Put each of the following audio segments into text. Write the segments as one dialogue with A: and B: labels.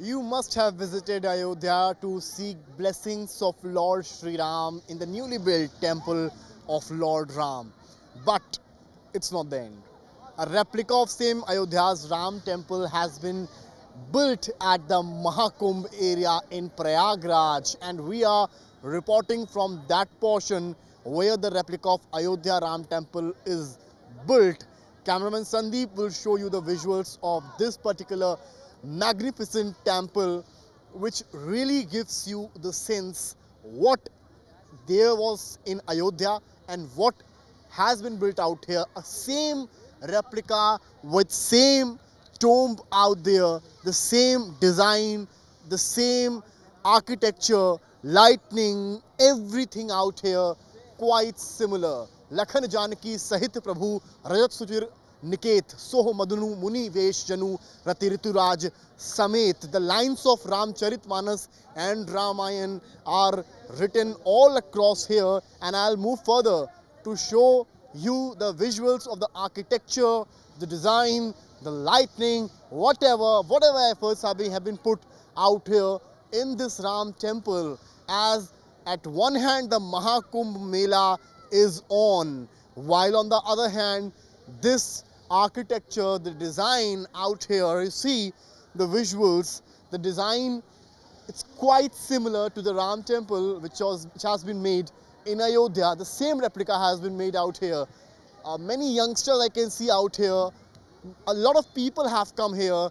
A: You must have visited Ayodhya to seek blessings of Lord Sri Ram in the newly built temple of Lord Ram. But it's not the end. A replica of same Ayodhya's Ram temple has been built at the Mahakumbh area in Prayagraj, and we are reporting from that portion where the replica of Ayodhya Ram temple is built. Cameraman Sandeep will show you the visuals of this particular magnificent temple, which really gives you the sense what there was in Ayodhya and what has been built out here. A same replica with same tomb out there, the same design, the same architecture, lightning, everything out here quite similar. Lakhan Janaki Sahit Prabhu Rajat Sujir Niket Soho Madunu Muni Vesh Janu Rati Rituraj Samet. The lines of Ramcharitmanas and Ramayan are written all across here, and I'll move further to show you the visuals of the architecture, the design, the lightning, whatever efforts have been put out here in this Ram temple. As at one hand the Mahakumbh Mela is on, while on the other hand this architecture, the design out here, you see the visuals, the design, it's quite similar to the Ram temple which has been made in Ayodhya. The same replica has been made out here. Many youngsters I can see out here. A lot of people have come here.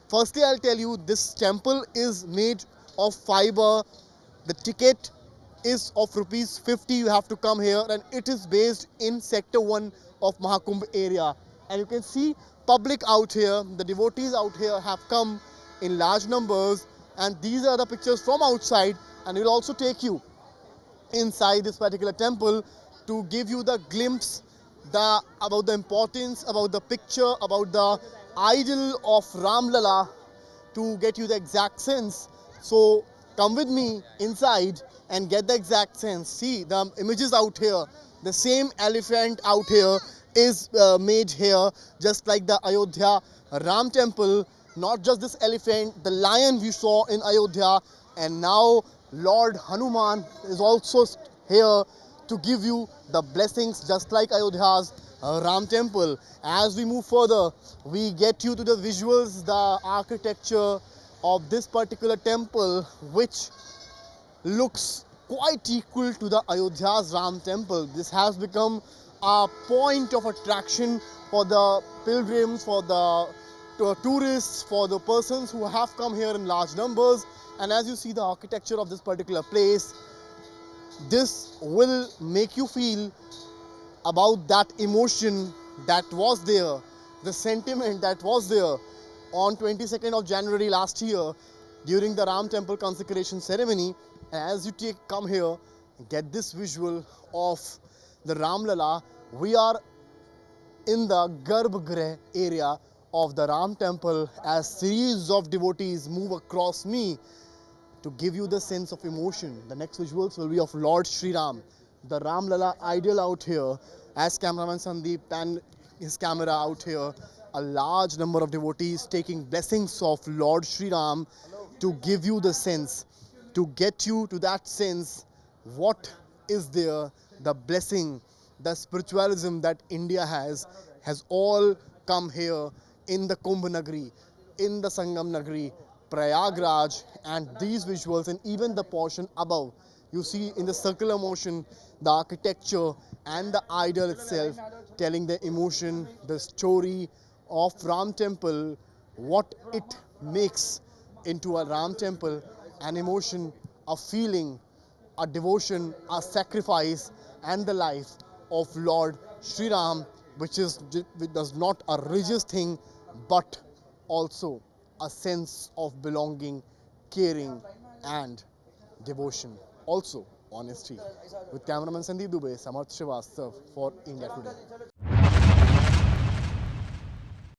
A: Firstly, I'll tell you, this temple is made of fiber. The ticket is of rupees 50. You have to come here, and it is based in sector 1 of Mahakumbh area. And you can see public out here, the devotees out here have come in large numbers, and these are the pictures from outside, and we'll also take you inside this particular temple to give you the glimpse about the importance, about the picture, about the idol of Ramlala, to get you the exact sense. So come with me inside and get the exact sense. See the images out here. The same elephant out here is made here, just like the Ayodhya Ram temple. Not just this elephant, the lion we saw in Ayodhya, and now Lord Hanuman is also here to give you the blessings, just like Ayodhya's Ram temple. As we move further, we get you to the visuals, the architecture of this particular temple, which looks quite equal to the Ayodhya's Ram temple. This has become a point of attraction for the pilgrims, for the tourists, for the persons who have come here in large numbers. And as you see the architecture of this particular place, this will make you feel about that emotion that was there, the sentiment that was there on 22nd of January last year during the Ram temple consecration ceremony. As you come here, get this visual of the Ramlala. We are in the Garbhagriha area of the Ram temple as series of devotees move across me to give you the sense of emotion. The next visuals will be of Lord Sri Ram, the Ramlala idol out here. As cameraman Sandeep and his camera out here, a large number of devotees taking blessings of Lord Sri Ram to give you the sense, to get you to that sense, what is there, the blessing, the spiritualism that India has all come here in the Kumbh Nagari, in the Sangam Nagari, Prayagraj. And these visuals and even the portion above, you see in the circular motion, the architecture and the idol itself telling the emotion, the story of Ram temple, what it makes into a Ram temple, an emotion, a feeling, a devotion, a sacrifice, and the life of Lord Sri Ram, which does not a religious thing, but also a sense of belonging, caring, and devotion. Also, honesty. With cameraman Sandeep Dubey, Samarth Srivastav for India Today.